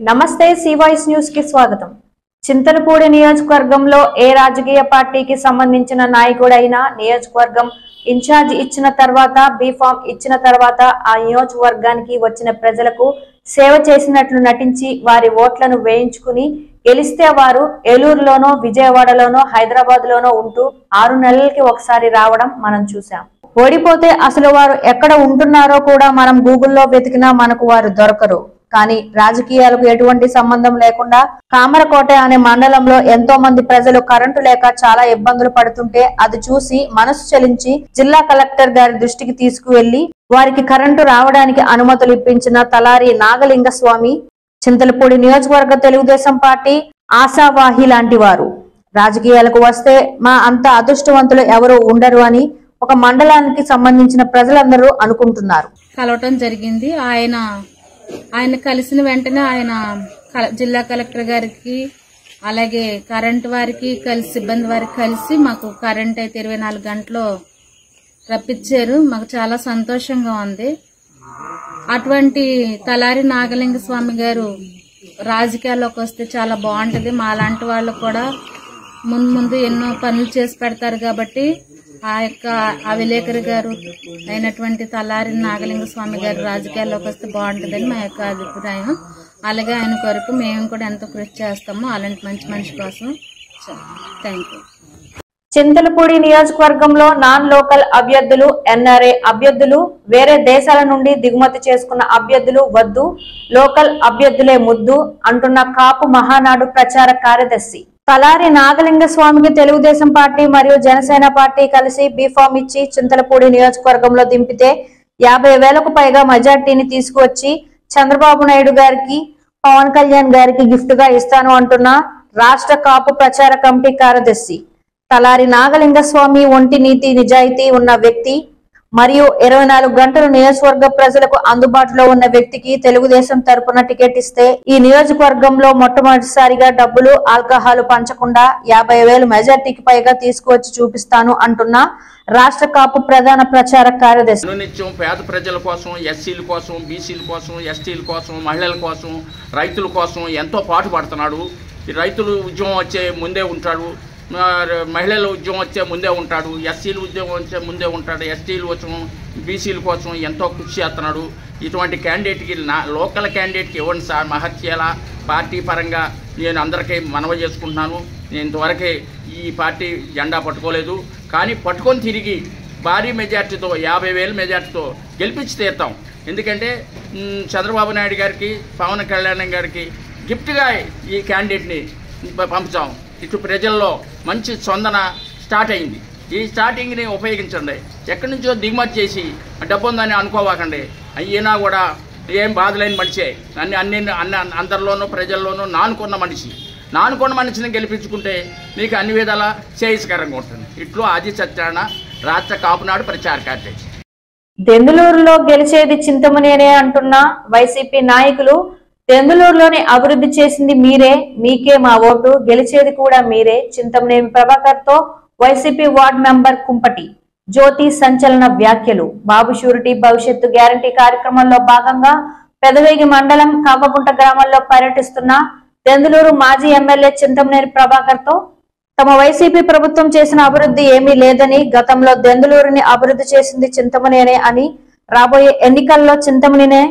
నమస్తే C voice news కి స్వాగతం। చింతలపూడి నియోజకవర్గంలో ఏ రాజకీయ పార్టీకి సంబంధించిన నాయకుడైనా నియోజకవర్గం ఇన్ఛార్జ్ ఇచ్చిన తర్వాత బి ఫామ్ ఇచ్చిన తర్వాత ఆ నియోజకవర్గానికి వచ్చిన ప్రజలకు సేవ చేసినట్లు నటించి వారి ఓట్లను వేయించుకుని గెలిస్తే వారు ఏలూరులోనో విజయవాడలోనో హైదరాబాద్లోనో ఉంటూ 6 నెలలకి ఒకసారి రావడం మనం చూసాం। ఓడిపోతే అసలు వారు ఎక్కడ ఉంటున్నారో కూడా మనం గూగుల్లో వెతికినా మనకు వారు దొరకరు। కానీ రాజకీయాలకు ఎటువంటి సంబంధం లేకుండా కామరకోట అనే మండలంలో ఎంతో మంది ప్రజలు కరెంటు లేక చాలా ఇబ్బందులు పడుతుంటే అది చూసి మనసు చలించి జిల్లా కలెక్టర్ గారి దృష్టికి తీసుకువెళ్లి వారికి కరెంటు రావడానికి అనుమతులు ఇప్పించిన తలారి నాగలింగ స్వామి చింతలపూడి నియోజకవర్గ తెలుగుదేశం పార్టీ ఆశావాహి లాంటి వారు। రాజకీయాలకు వస్తే మా అంత అదృష్టవంతులు ఎవరు ఉండరు అని ఒక మండలానికి సంబంధించిన ప్రజలందరూ అనుకుంటున్నారు। కలవటం జరిగింది। ఆయన కలిసిన వెంటనే ఆయన జిల్లా కలెక్టర్ గారికి అలాగే కరెంట్ వారికి కలిసి సిబ్బంది వారికి కలిసి మాకు కరెంట్ అయితే 24 గంటలు రప్పించారు। మాకు చాలా సంతోషంగా ఉంది। అటువంటి తలారి నాగలింగ స్వామి గారు రాజకీయాల్లోకి వస్తే చాలా బాగుంటది। మాలాంటి వాళ్ళు కూడా ముందు ఎన్నో పనులు చేసి పెడతారు కాబట్టి ఆ విలేకరి గారు అయినటువంటి తలారి నాగలింగ స్వామి గారు రాజకీయాల్లోకి వస్తే బాగుంటుందని మా యొక్క అభిప్రాయం। అలాగే ఆయన కొరకు మేము కూడా ఎంతో కృషి చేస్తాము అలాంటి మంచి మనిషి కోసం। Thank you. చింతలపూడి నియోజకవర్గంలో నాన్ లోకల్ అభ్యర్థులు ఎన్ఆర్ఏ అభ్యర్థులు వేరే దేశాల నుండి దిగుమతి చేసుకున్న అభ్యర్థులు వద్దు, లోకల్ అభ్యర్థులే ముద్దు అంటున్న కాపు మహానాడు ప్రచార కార్యదర్శి తలారి నాగలింగ స్వామికి తెలుగుదేశం పార్టీ మరియు జనసేన పార్టీ కలిసి బీఫామ్ ఇచ్చి చింతలపూడి నియోజకవర్గంలో దింపితే 50,000కు పైగా మెజార్టీని తీసుకువచ్చి చంద్రబాబు నాయుడు గారికి పవన్ కళ్యాణ్ గారికి గిఫ్ట్ గా ఇస్తాను అంటున్న రాష్ట్ర కాపు ప్రచార కమిటీ కార్యదర్శి తలారి నాగలింగ స్వామి ఒంటి నీతి నిజాయితీ ఉన్న వ్యక్తి మరియు 24 గంటలు నియోజకవర్గ ప్రజలకు అందుబాటులో ఉన్న వ్యక్తికి తెలుగుదేశం తరపున టికెట్ ఇస్తే ఈ నియోజకవర్గంలో మొట్టమొదటిసారిగా డబ్బులు ఆల్కహాల్ పంచకుండా 50,000 మెజార్టీకి పైగా తీసుకువచ్చి చూపిస్తాను అంటున్న రాష్ట్ర కాపు ప్రధాన ప్రచార కార్యదర్శి నిత్యం పేద ప్రజల కోసం, ఎస్సీల కోసం, బీసీల కోసం, ఎస్టీల కోసం, మహిళల కోసం, రైతుల కోసం ఎంతో పాటుపడుతున్నాడు। ఈ రైతులు ఉద్యమం వచ్చే ముందే ఉంటాడు, మహిళల ఉద్యమం వచ్చే ముందే ఉంటాడు, ఎస్సీల ఉద్యమం వచ్చే ముందే ఉంటాడు, ఎస్టీల కోసం బీసీల కోసం ఎంతో కృషి చేస్తున్నాడు। ఇటువంటి క్యాండిడేట్కి లోకల్ క్యాండిడేట్కి ఇవ్వండి సార్ మహత్యాల పార్టీ పరంగా నేను అందరికీ మనవి చేసుకుంటున్నాను। నేను ఇంతవరకే ఈ పార్టీ జెండా పట్టుకోలేదు, కానీ పట్టుకొని తిరిగి భారీ మెజార్టీతో 50,000 మెజార్టీతో గెలిపించి తీరుతాం। ఎందుకంటే చంద్రబాబు నాయుడు గారికి పవన్ కళ్యాణ్ గారికి గిఫ్ట్గా ఈ క్యాండిడేట్ని పంపుతాం। ఇటు ప్రజల్లో మంచి స్పందన స్టార్ట్ అయింది। ఈ స్టార్టింగ్ని ఉపయోగించండి, ఎక్కడి నుంచో దిగుమతి చేసి డబ్బు ఉందని అనుకోవాకండి। అయినా కూడా ఏం బాధలేని మనిషే, అందరిలోనూ ప్రజల్లోనూ నానుకున్న మనిషిని గెలిపించుకుంటే మీకు అన్ని విధాలా శ్రేయస్కరంగా ఉంటుంది। ఇట్లు ఆది సత్యనారాయణ రాష్ట్ర కాపునాడు ప్రచార కార్యదర్శి। దెందులూరులో గెలిచేది చింతమనేనే అంటున్న వైసీపీ నాయకులు దెందులూరులోని అభివృద్ధి చేసింది మీరే, మీకే మా ఓటు, గెలిచేది కూడా మీరే చింతమనేని ప్రభాకర్ తో వైసీపీ వార్డు మెంబర్ కుంపటి జ్యోతి సంచలన వ్యాఖ్యలు। బాబు షూరిటీ భవిష్యత్తు గ్యారంటీ కార్యక్రమంలో భాగంగా పెదవేగి మండలం కవ్వగుంట గ్రామంలో పర్యటిస్తున్న దెందులూరు మాజీ ఎమ్మెల్యే చింతమనేని ప్రభాకర్ తో తమ వైసీపీ ప్రభుత్వం చేసిన అభివృద్ధి ఏమీ లేదని, గతంలో దెందులూరుని అభివృద్ధి చేసింది చింతమనేనే అని, రాబోయే ఎన్నికల్లో చింతమనేనే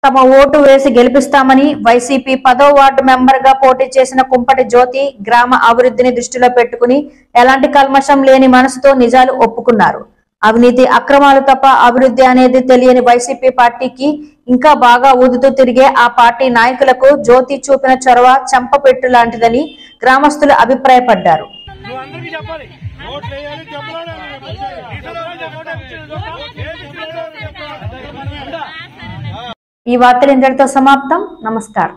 తమ ఓటు వేసి గెలిపిస్తామని వైసీపీ 10వ వార్డు మెంబర్ గా పోటీ చేసిన కుంపటి జ్యోతి గ్రామ అభివృద్ధిని దృష్టిలో పెట్టుకుని ఎలాంటి కల్మషం లేని మనసుతో నిజాలు ఒప్పుకున్నారు। అవినీతి అక్రమాలు తప్ప అభివృద్ధి అనేది తెలియని వైసీపీ పార్టీకి ఇంకా బాగా ఊదుతూ తిరిగే ఆ పార్టీ నాయకులకు జ్యోతి చూపిన చొరవ చెంపపెట్టు లాంటిదని గ్రామస్తులు అభిప్రాయపడ్డారు। ఈ వార్తలు ఇంతటితో సమాప్తం। నమస్కారం।